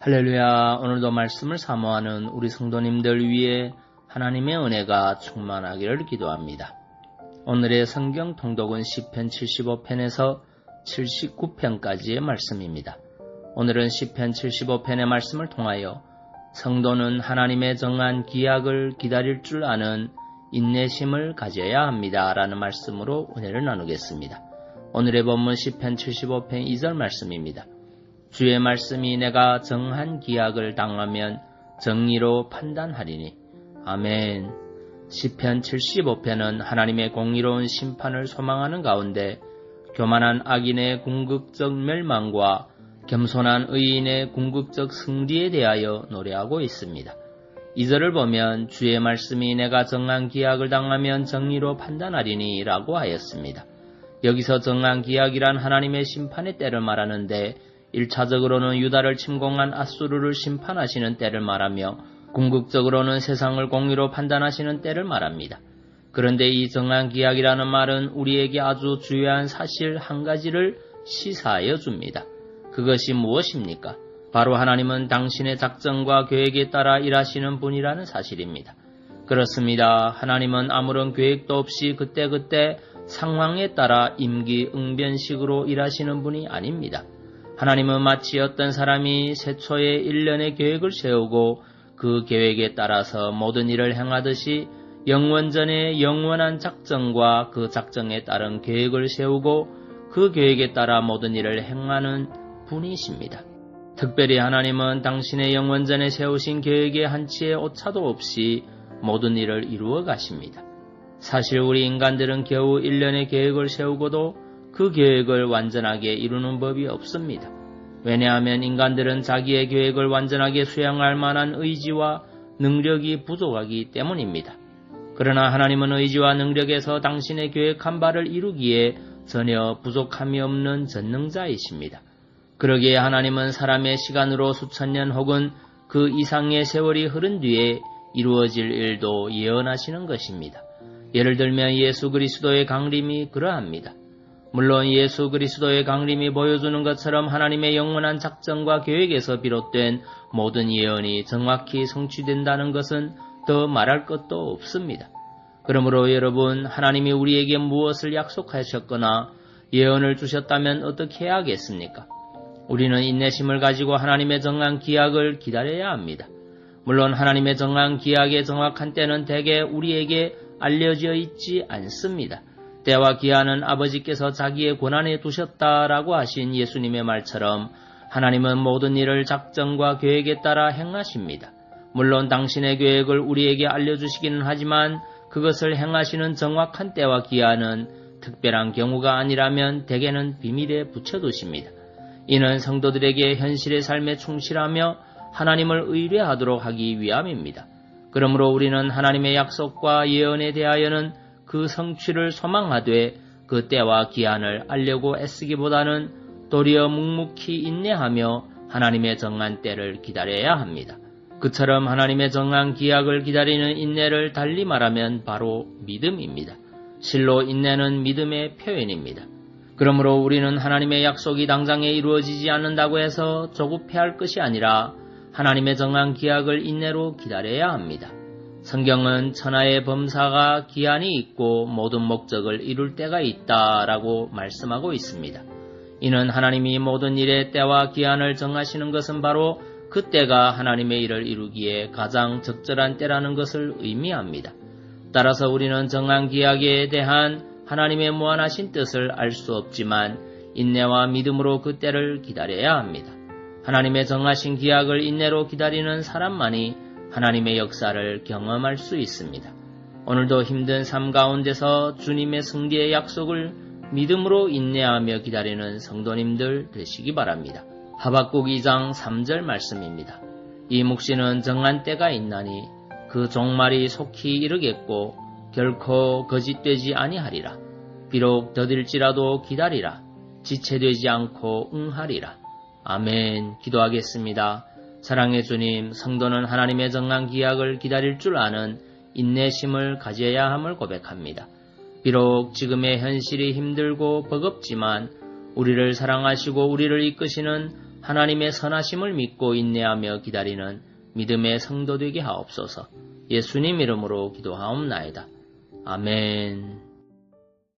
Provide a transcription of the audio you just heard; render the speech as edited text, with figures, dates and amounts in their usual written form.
할렐루야. 오늘도 말씀을 사모하는 우리 성도님들 위해 하나님의 은혜가 충만하기를 기도합니다. 오늘의 성경 통독은 시편 75편에서 79편까지의 말씀입니다. 오늘은 시편 75편의 말씀을 통하여 성도는 하나님의 정한 기약을 기다릴 줄 아는 인내심을 가져야 합니다 라는 말씀으로 은혜를 나누겠습니다. 오늘의 본문 시편 75편 2절 말씀입니다. 주의 말씀이 내가 정한 기약을 당하면 정의로 판단하리니. 아멘. 시편 75편은 하나님의 공의로운 심판을 소망하는 가운데 교만한 악인의 궁극적 멸망과 겸손한 의인의 궁극적 승리에 대하여 노래하고 있습니다. 2절을 보면 주의 말씀이 내가 정한 기약을 당하면 정의로 판단하리니 라고 하였습니다. 여기서 정한 기약이란 하나님의 심판의 때를 말하는데 1차적으로는 유다를 침공한 아수르를 심판하시는 때를 말하며 궁극적으로는 세상을 공의로 판단하시는 때를 말합니다. 그런데 이 정한 기약이라는 말은 우리에게 아주 중요한 사실 한 가지를 시사하여 줍니다. 그것이 무엇입니까? 바로 하나님은 당신의 작정과 계획에 따라 일하시는 분이라는 사실입니다. 그렇습니다. 하나님은 아무런 계획도 없이 그때그때 상황에 따라 임기응변식으로 일하시는 분이 아닙니다. 하나님은 마치 어떤 사람이 새초에 1년의 계획을 세우고 그 계획에 따라서 모든 일을 행하듯이 영원전에 영원한 작정과 그 작정에 따른 계획을 세우고 그 계획에 따라 모든 일을 행하는 분이십니다. 특별히 하나님은 당신의 영원전에 세우신 계획에 한치의 오차도 없이 모든 일을 이루어 가십니다. 사실 우리 인간들은 겨우 1년의 계획을 세우고도 그 계획을 완전하게 이루는 법이 없습니다. 왜냐하면 인간들은 자기의 계획을 완전하게 수행할 만한 의지와 능력이 부족하기 때문입니다. 그러나 하나님은 의지와 능력에서 당신의 계획한 바를 이루기에 전혀 부족함이 없는 전능자이십니다. 그러기에 하나님은 사람의 시간으로 수천 년 혹은 그 이상의 세월이 흐른 뒤에 이루어질 일도 예언하시는 것입니다. 예를 들면 예수 그리스도의 강림이 그러합니다. 물론 예수 그리스도의 강림이 보여주는 것처럼 하나님의 영원한 작정과 계획에서 비롯된 모든 예언이 정확히 성취된다는 것은 더 말할 것도 없습니다. 그러므로 여러분, 하나님이 우리에게 무엇을 약속하셨거나 예언을 주셨다면 어떻게 해야 하겠습니까? 우리는 인내심을 가지고 하나님의 정한 기약을 기다려야 합니다. 물론 하나님의 정한 기약의 정확한 때는 대개 우리에게 알려져 있지 않습니다. 때와 기한은 아버지께서 자기의 권한에 두셨다라고 하신 예수님의 말처럼 하나님은 모든 일을 작정과 계획에 따라 행하십니다. 물론 당신의 계획을 우리에게 알려주시기는 하지만 그것을 행하시는 정확한 때와 기한은 특별한 경우가 아니라면 대개는 비밀에 붙여두십니다. 이는 성도들에게 현실의 삶에 충실하며 하나님을 의뢰하도록 하기 위함입니다. 그러므로 우리는 하나님의 약속과 예언에 대하여는 그 성취를 소망하되 그 때와 기한을 알려고 애쓰기보다는 도리어 묵묵히 인내하며 하나님의 정한 때를 기다려야 합니다. 그처럼 하나님의 정한 기약을 기다리는 인내를 달리 말하면 바로 믿음입니다. 실로 인내는 믿음의 표현입니다. 그러므로 우리는 하나님의 약속이 당장에 이루어지지 않는다고 해서 조급해할 것이 아니라 하나님의 정한 기약을 인내로 기다려야 합니다. 성경은 천하의 범사가 기한이 있고 모든 목적을 이룰 때가 있다라고 말씀하고 있습니다. 이는 하나님이 모든 일의 때와 기한을 정하시는 것은 바로 그 때가 하나님의 일을 이루기에 가장 적절한 때라는 것을 의미합니다. 따라서 우리는 정한 기약에 대한 하나님의 무한하신 뜻을 알 수 없지만 인내와 믿음으로 그 때를 기다려야 합니다. 하나님의 정하신 기약을 인내로 기다리는 사람만이 하나님의 역사를 경험할 수 있습니다. 오늘도 힘든 삶 가운데서 주님의 승리의 약속을 믿음으로 인내하며 기다리는 성도님들 되시기 바랍니다. 하박국 2장 3절 말씀입니다. 이 묵시는 정한 때가 있나니 그 종말이 속히 이르겠고 결코 거짓되지 아니하리라. 비록 더딜지라도 기다리라. 지체되지 않고 응하리라. 아멘. 기도하겠습니다. 사랑의 주님, 성도는 하나님의 정한 기약을 기다릴 줄 아는 인내심을 가져야 함을 고백합니다. 비록 지금의 현실이 힘들고 버겁지만 우리를 사랑하시고 우리를 이끄시는 하나님의 선하심을 믿고 인내하며 기다리는 믿음의 성도 되게 하옵소서. 예수님 이름으로 기도하옵나이다. 아멘.